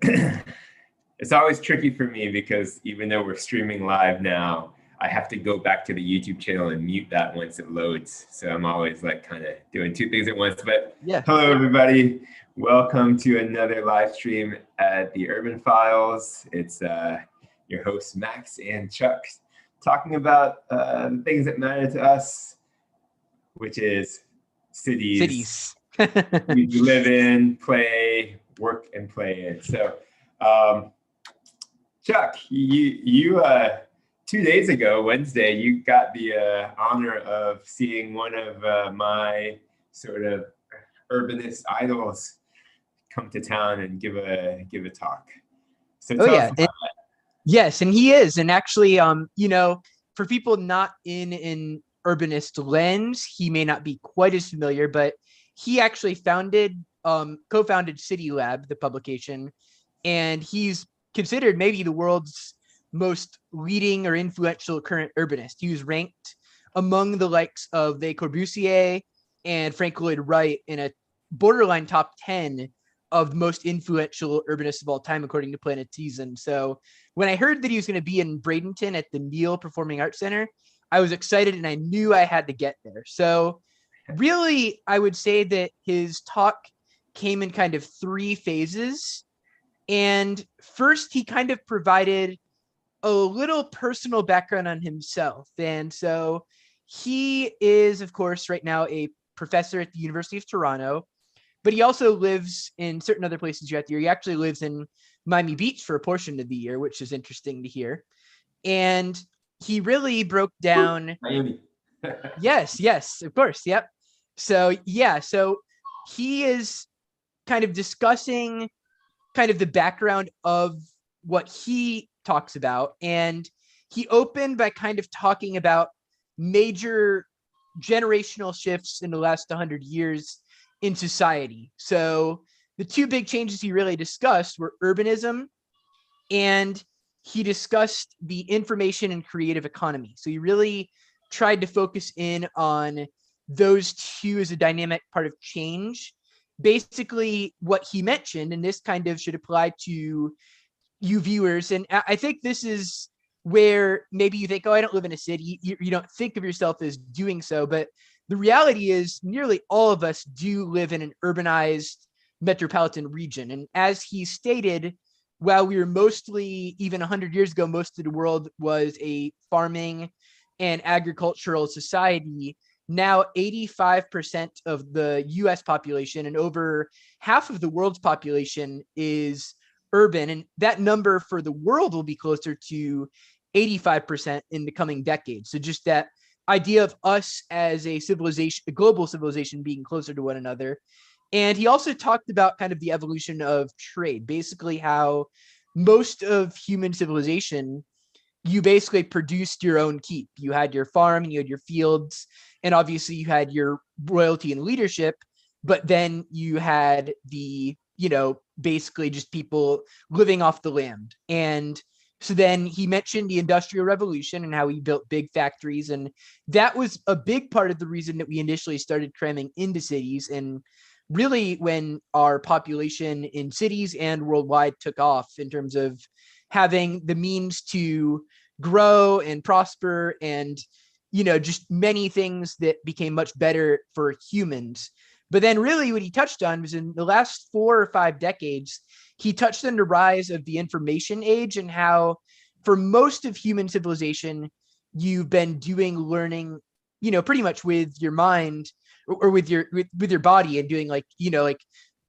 It's always tricky for me because even though we're streaming live now, I have to go back to the YouTube channel and mute that once it loads. So I'm always like kind of doing two things at once. But Yeah. hello, everybody. Welcome to another live stream at the Urban Files. It's your hosts, Max and Chuck, talking about the things that matter to us, which is cities. we live in, play, work, and play in. So, Chuck, you 2 days ago, Wednesday, you got the honor of seeing one of my sort of urbanist idols come to town and give a talk. So tell us about that. Yes, and he is. And actually, for people not in an urbanist lens, he may not be quite as familiar, but he actually co-founded City Lab, the publication, and he's considered maybe the world's most leading or influential current urbanist. He was ranked among the likes of Le Corbusier and Frank Lloyd Wright in a borderline top 10 of the most influential urbanists of all time, according to Planet Season. So when I heard that he was going to be in Bradenton at the Neal Performing Arts Center, I was excited and I knew I had to get there. So really, I would say that his talk came in kind of three phases. And first, he kind of provided a little personal background on himself. And so he is, of course, right now a professor at the University of Toronto, but he also lives in certain other places throughout the year. He actually lives in Miami Beach for a portion of the year, which is interesting to hear. And he really broke down. Miami. Yes, of course. Yep. So he is kind of discussing kind of the background of what he talks about. And he opened by kind of talking about major generational shifts in the last 100 years in society. So the two big changes he really discussed were urbanism, and he discussed the information and creative economy. So he really tried to focus in on those two as a dynamic part of change. Basically, what he mentioned, and this kind of should apply to you viewers, and I think this is where maybe you think, oh, I don't live in a city. You don't think of yourself as doing so, but the reality is nearly all of us do live in an urbanized metropolitan region. And as he stated, while we were mostly, even 100 years ago, most of the world was a farming and agricultural society, now 85% of the US population and over half of the world's population is urban. And that number for the world will be closer to 85% in the coming decades. So just that idea of us as a civilization, a global civilization, being closer to one another. And he also talked about kind of the evolution of trade, basically how most of human civilization, you basically produced your own keep. You had your farm and you had your fields, and obviously you had your royalty and leadership, but then you had the, basically just people living off the land. And so then he mentioned the Industrial Revolution and how he built big factories. And that was a big part of the reason that we initially started cramming into cities. And really when our population in cities and worldwide took off in terms of having the means to grow and prosper and, just many things that became much better for humans. But then really what he touched on was in the last 4 or 5 decades, he touched on the rise of the information age and how for most of human civilization, you've been doing learning, pretty much with your mind or with your body, and doing like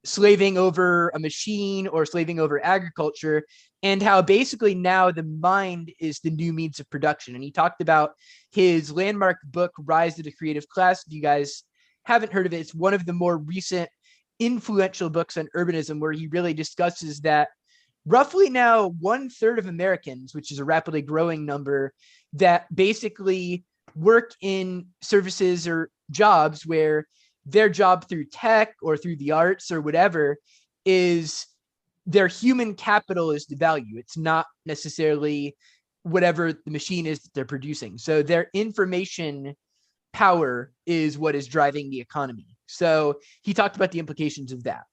slaving over a machine or slaving over agriculture, and how basically now the mind is the new means of production. And he talked about his landmark book, Rise of the Creative Class. If you guys haven't heard of it, it's one of the more recent influential books on urbanism, where he really discusses that roughly now 1/3 of Americans, which is a rapidly growing number, that basically work in services or jobs where their job through tech or through the arts or whatever is their human capital is the value. It's not necessarily whatever the machine is that they're producing. So their information power is what is driving the economy. So he talked about the implications of that.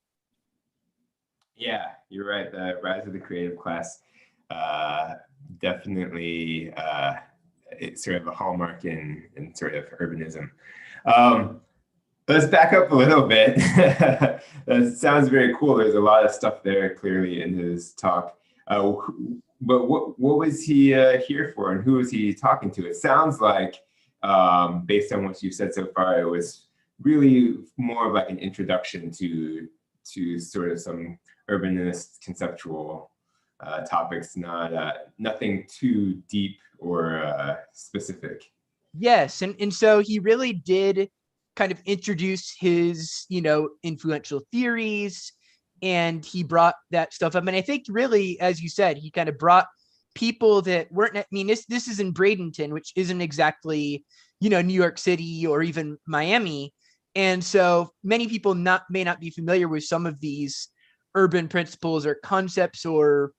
Yeah, you're right. The rise of the creative class, definitely it's sort of a hallmark in sort of urbanism. Um, let's back up a little bit. That sounds very cool. There's a lot of stuff there clearly in his talk. But what was he here for, and who was he talking to? It sounds like, based on what you've said so far, it was really more of like an introduction to sort of some urbanist conceptual topics, nothing too deep or specific. Yes, and so he really did kind of introduce his, influential theories, and he brought that stuff up. And I think really, as you said, he kind of brought people that weren't, I mean, this is in Bradenton, which isn't exactly, New York City or even Miami. And so many people may not be familiar with some of these urban principles or concepts, or,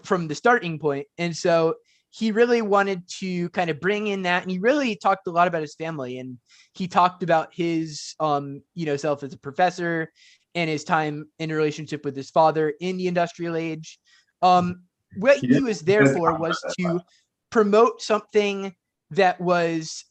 from the starting point. And so he really wanted to kind of bring in that, and he really talked a lot about his family, and he talked about his self as a professor and his time in a relationship with his father in the industrial age. What he was there for was to promote something that was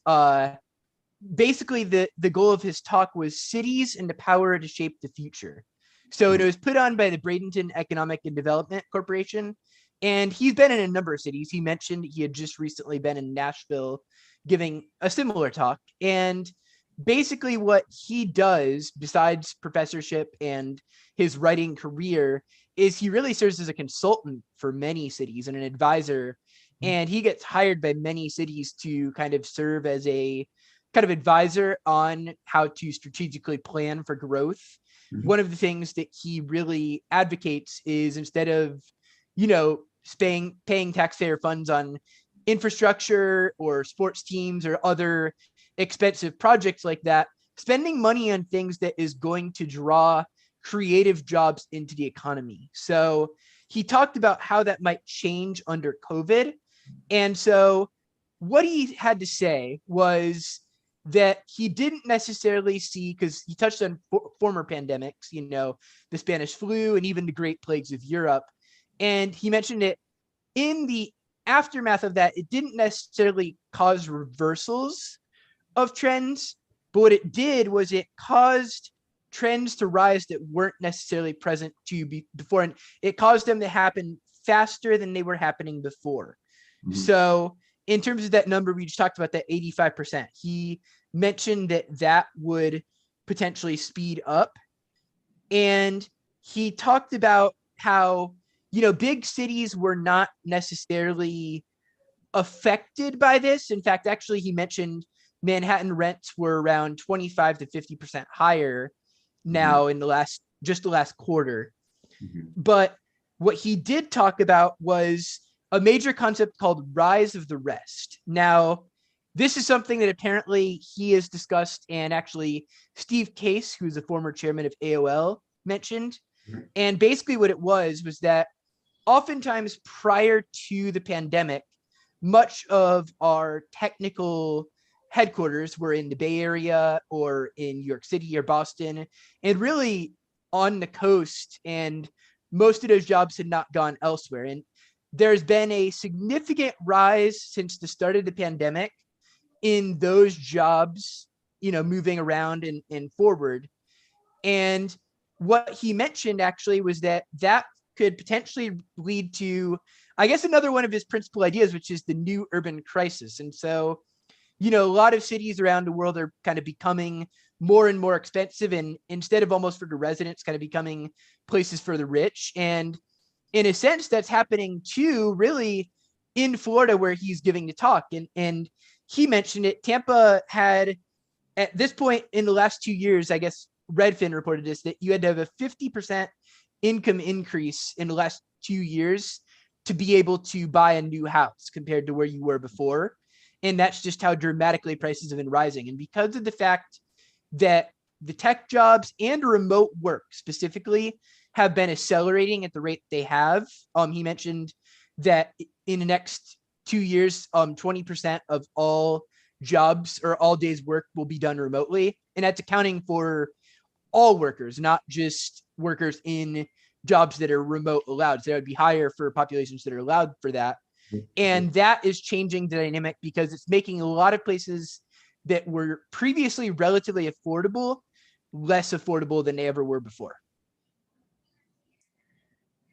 basically the goal of his talk was cities and the power to shape the future. So it was put on by the Bradenton Economic and Development Corporation, and he's been in a number of cities. He mentioned he had just recently been in Nashville giving a similar talk. And basically what he does, besides professorship and his writing career, is he really serves as a consultant for many cities and an advisor. And he gets hired by many cities to kind of serve as a kind of advisor on how to strategically plan for growth. One of the things that he really advocates is, instead of, paying taxpayer funds on infrastructure or sports teams or other expensive projects like that, spending money on things that is going to draw creative jobs into the economy. So he talked about how that might change under COVID. And so what he had to say was that he didn't necessarily see, because he touched on former pandemics, the Spanish flu and even the Great Plagues of Europe. And he mentioned it in the aftermath of that, it didn't necessarily cause reversals of trends, but what it did was it caused trends to rise that weren't necessarily present to be before, and it caused them to happen faster than they were happening before. So in terms of that number, we just talked about that 85%. He mentioned that would potentially speed up. And he talked about how, big cities were not necessarily affected by this. In fact, actually, he mentioned Manhattan rents were around 25 to 50% higher now in the last quarter. But what he did talk about was a major concept called rise of the rest. Now, this is something that apparently he has discussed, and actually Steve Case, who's a former chairman of AOL, mentioned. And basically what it was that oftentimes prior to the pandemic, much of our technical headquarters were in the Bay Area or in New York City or Boston, and really on the coast, and most of those jobs had not gone elsewhere. And there's been a significant rise since the start of the pandemic in those jobs, moving around and forward. And what he mentioned actually was that could potentially lead to, I guess, another one of his principal ideas, which is the new urban crisis. And so, a lot of cities around the world are kind of becoming more and more expensive, and instead of almost for the residents, kind of becoming places for the rich. And in a sense, that's happening too, really, in Florida, where he's giving the talk. And he mentioned it. Tampa had, at this point in the last 2 years, I guess Redfin reported this, that you had to have a 50% income increase in the last 2 years to be able to buy a new house compared to where you were before. And that's just how dramatically prices have been rising. And because of the fact that the tech jobs and remote work specifically have been accelerating at the rate they have, he mentioned that in the next 2 years, 20% of all jobs or all days work will be done remotely. And that's accounting for all workers, not just workers in jobs that are remote allowed. So that would be higher for populations that are allowed for that. And that is changing the dynamic because it's making a lot of places that were previously relatively affordable less affordable than they ever were before.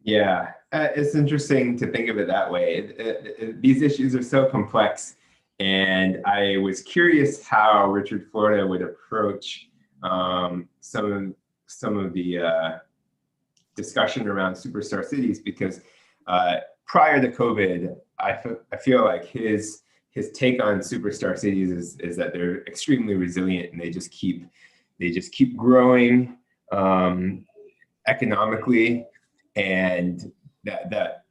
Yeah, it's interesting to think of it that way. These issues are so complex, and I was curious how Richard Florida would approach some of the discussion around superstar cities, because prior to COVID, I feel like his take on superstar cities is that they're extremely resilient and they just keep growing economically, and that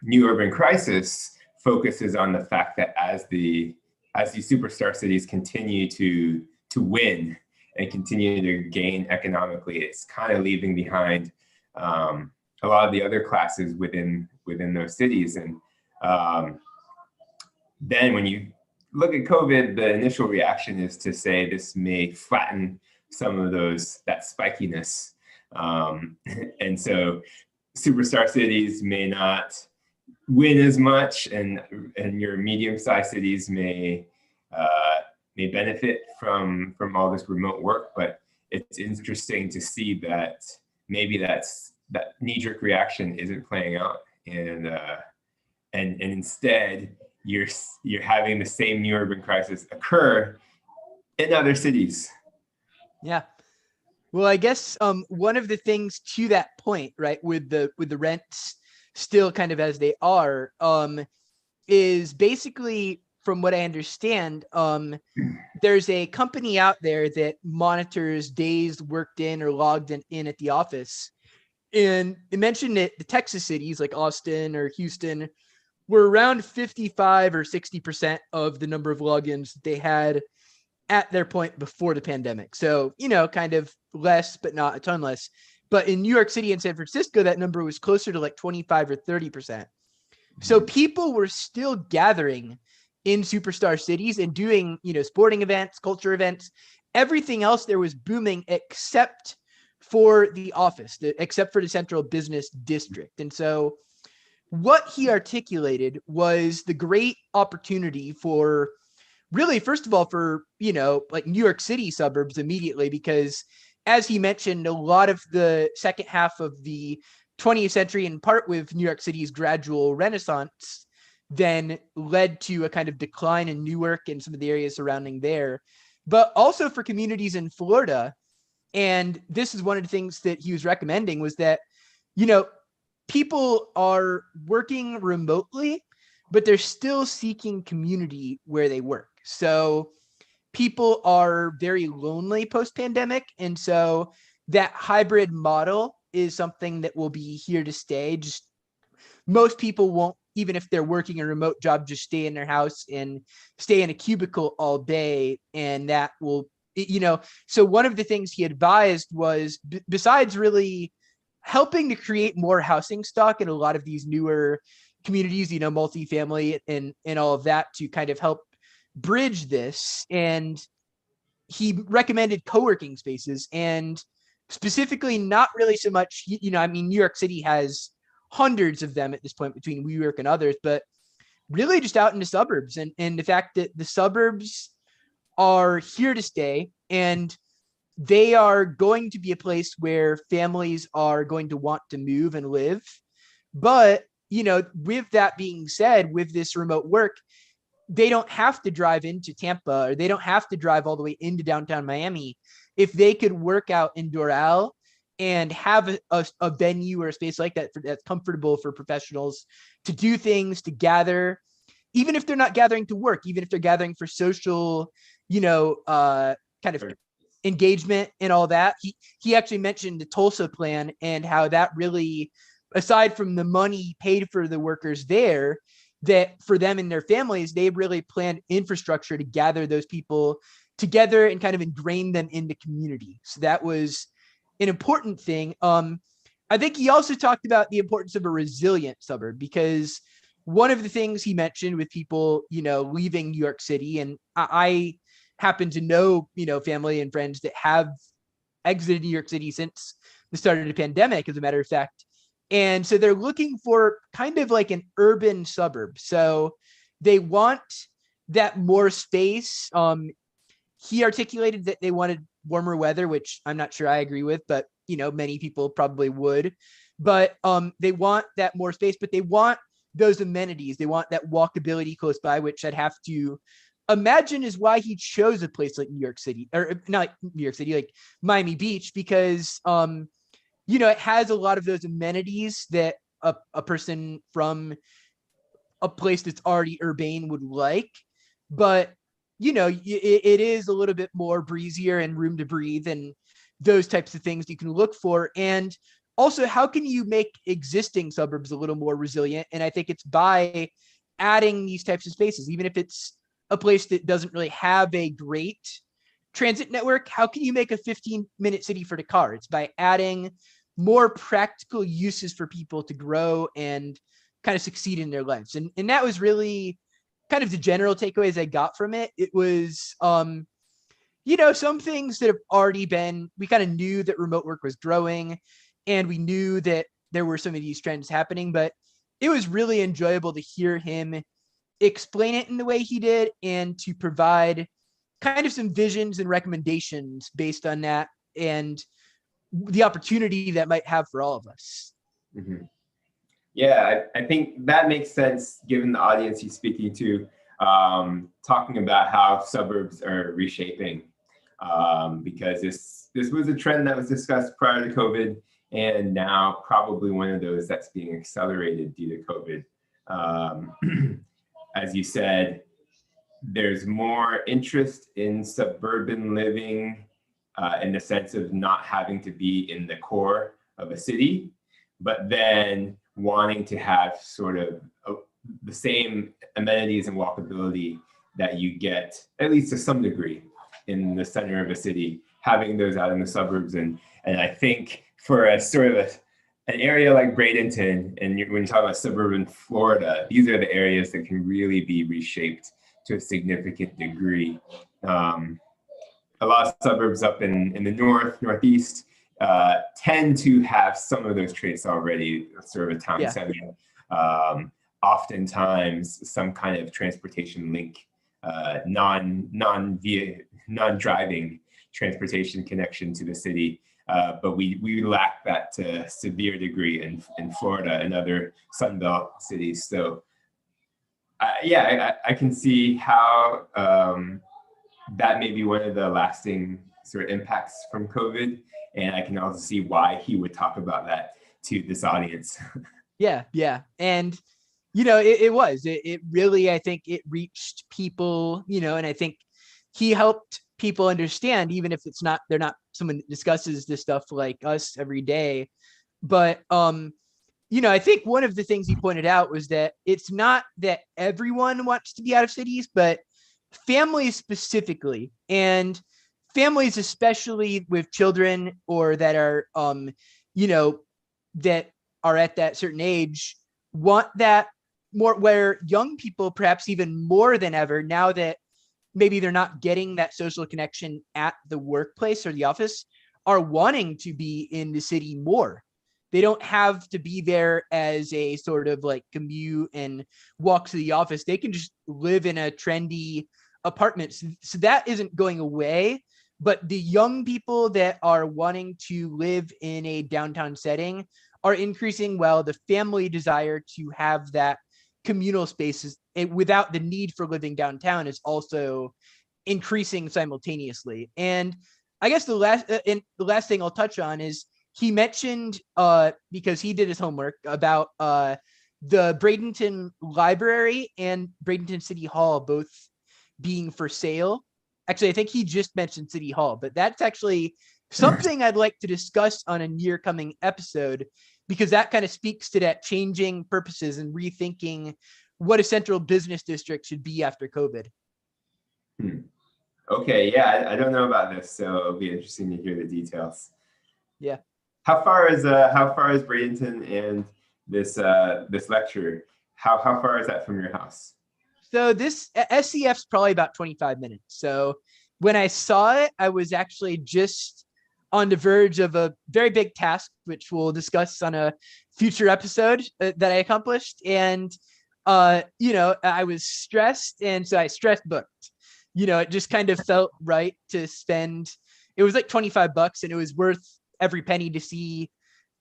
new urban crisis focuses on the fact that as these superstar cities continue to win and continue to gain economically, it's kind of leaving behind a lot of the other classes within those cities. And then when you look at COVID, the initial reaction is to say this may flatten some of that spikiness. And so superstar cities may not win as much, and your medium-sized cities may benefit from all this remote work. But it's interesting to see that maybe that knee-jerk reaction isn't playing out, and instead you're having the same new urban crisis occur in other cities. Yeah. Well, I guess one of the things to that point, right, with the rents still kind of as they are, is basically, from what I understand, there's a company out there that monitors days worked in or logged in at the office. And it mentioned that the Texas cities like Austin or Houston were around 55 or 60% of the number of logins they had at their point before the pandemic. So, kind of less, but not a ton less. But in New York City and San Francisco, that number was closer to like 25 or 30%. So people were still gathering in superstar cities and doing, sporting events, culture events, everything else there was booming except for the office, except for the central business district. And so what he articulated was the great opportunity for really, first of all, for, like New York City suburbs immediately, because as he mentioned, a lot of the second half of the 20th century, in part with New York City's gradual renaissance, then led to a kind of decline in Newark and some of the areas surrounding there, but also for communities in Florida. And this is one of the things that he was recommending, was that, people are working remotely, but they're still seeking community where they work. So people are very lonely post-pandemic. And so that hybrid model is something that will be here to stay. Just most people won't, even if they're working a remote job, just stay in their house and stay in a cubicle all day. And that will, so one of the things he advised was, besides really helping to create more housing stock in a lot of these newer communities, multifamily and all of that, to kind of help bridge this. And he recommended co-working spaces, and specifically not really so much, New York City has hundreds of them at this point between WeWork and others, but really just out in the suburbs, and the fact that the suburbs are here to stay, and they are going to be a place where families are going to want to move and live. But, with that being said, with this remote work, they don't have to drive into Tampa, or they don't have to drive all the way into downtown Miami. If they could work out in Doral and have a venue or a space like that that's comfortable for professionals to do things, to gather, even if they're not gathering to work, even if they're gathering for social, kind of engagement and all that. He actually mentioned the Tulsa plan and how that really, aside from the money paid for the workers there, that for them and their families, they really planned infrastructure to gather those people together and kind of ingrain them in the community. So that was an important thing. I think he also talked about the importance of a resilient suburb, because one of the things he mentioned with people, leaving New York City, and I happen to know, family and friends that have exited New York City since the start of the pandemic, as a matter of fact. And so they're looking for kind of like an urban suburb. So they want that more space. He articulated that they wanted warmer weather, which I'm not sure I agree with, but many people probably would. But they want that more space, but they want those amenities. They want that walkability close by, which I'd have to imagine is why he chose a place like New York City, or not like New York City, like Miami Beach, because it has a lot of those amenities that a person from a place that's already urbane would like. But it is a little bit more breezier and room to breathe and those types of things you can look for. And also, how can you make existing suburbs a little more resilient? And I think it's by adding these types of spaces, even if it's a place that doesn't really have a great transit network. How can you make a 15-minute city for the car? It's by adding more practical uses for people to grow and kind of succeed in their lives. And that was really kind of the general takeaways I got from it. It was, some things that have already been, we kind of knew that remote work was growing and we knew that there were some of these trends happening, but it was really enjoyable to hear him explain it in the way he did and to provide kind of some visions and recommendations based on that and the opportunity that might have for all of us. Mm-hmm. Yeah, I think that makes sense given the audience he's speaking to, talking about how suburbs are reshaping, because this was a trend that was discussed prior to COVID, and now probably one of those that's being accelerated due to COVID. As you said, there's more interest in suburban living in the sense of not having to be in the core of a city, but then wanting to have sort of the same amenities and walkability that you get, at least to some degree, in the center of a city, having those out in the suburbs. And I think for a sort of an area like Bradenton, and when you talk about suburban Florida, these are the areas that can really be reshaped to a significant degree. A lot of suburbs up in the northeast tend to have some of those traits already, sort of a town center. Oftentimes, some kind of transportation link, non-driving transportation connection to the city. But we lack that to a severe degree in Florida and other Sunbelt cities. So I can see how that may be one of the lasting sort of impacts from COVID. And I can also see why he would talk about that to this audience. Yeah. And, it really, I think it reached people, and I think he helped people understand, even if they're not someone that discusses this stuff like us every day. But, I think one of the things he pointed out was that it's not that everyone wants to be out of cities, but families specifically, and families especially with children or that are that are at that certain age want that more, where young people perhaps even more than ever, now that maybe they're not getting that social connection at the workplace or the office, are wanting to be in the city more. They don't have to be there as a sort of like commute and walk to the office. They can just live in a trendy apartment. So that isn't going away. But the young people that are wanting to live in a downtown setting are increasing, while the family desire to have that communal spaces without the need for living downtown is also increasing simultaneously. And I guess the last thing I'll touch on is he mentioned, because he did his homework, about the Bradenton Library and Bradenton City Hall both being for sale. Actually, I think he just mentioned City Hall, but that's actually something I'd like to discuss on a near coming episode, because that kind of speaks to that changing purposes and rethinking what a central business district should be after COVID. Okay, yeah, I don't know about this, so it'll be interesting to hear the details. Yeah. How far is Bradenton and this lecture? How far is that from your house? So this SCF's probably about 25 minutes. So when I saw it, I was actually just on the verge of a very big task, which we'll discuss on a future episode that I accomplished. And, I was stressed. And so I stress booked, it just kind of felt right to spend, it was like $25 and it was worth every penny to see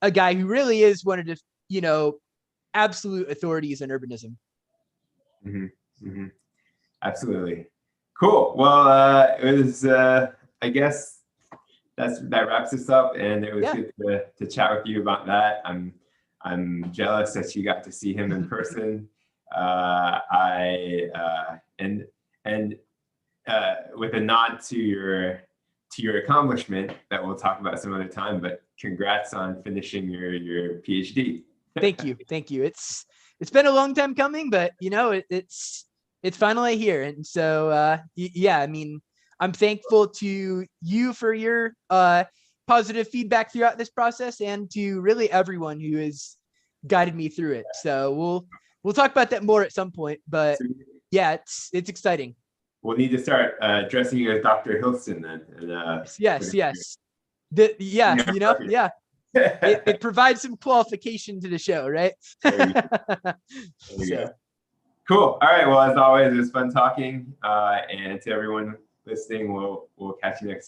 a guy who really is one of the, absolute authorities in urbanism. Absolutely. Cool. Well, it was, I guess that wraps us up, and it was good to chat with you about that. I'm jealous that you got to see him in person. With a nod to your accomplishment that we'll talk about some other time, but congrats on finishing your PhD. Thank you. It's been a long time coming, but it's finally here. And so I mean, I'm thankful to you for your positive feedback throughout this process, and to really everyone who has guided me through it. So we'll talk about that more at some point, but yeah, it's exciting. We'll need to start addressing you as Dr. Hilson then. And, yes. It provides some qualification to the show, right? There you go. Cool. All right. Well, as always, it was fun talking. And to everyone listening, we'll catch you next time.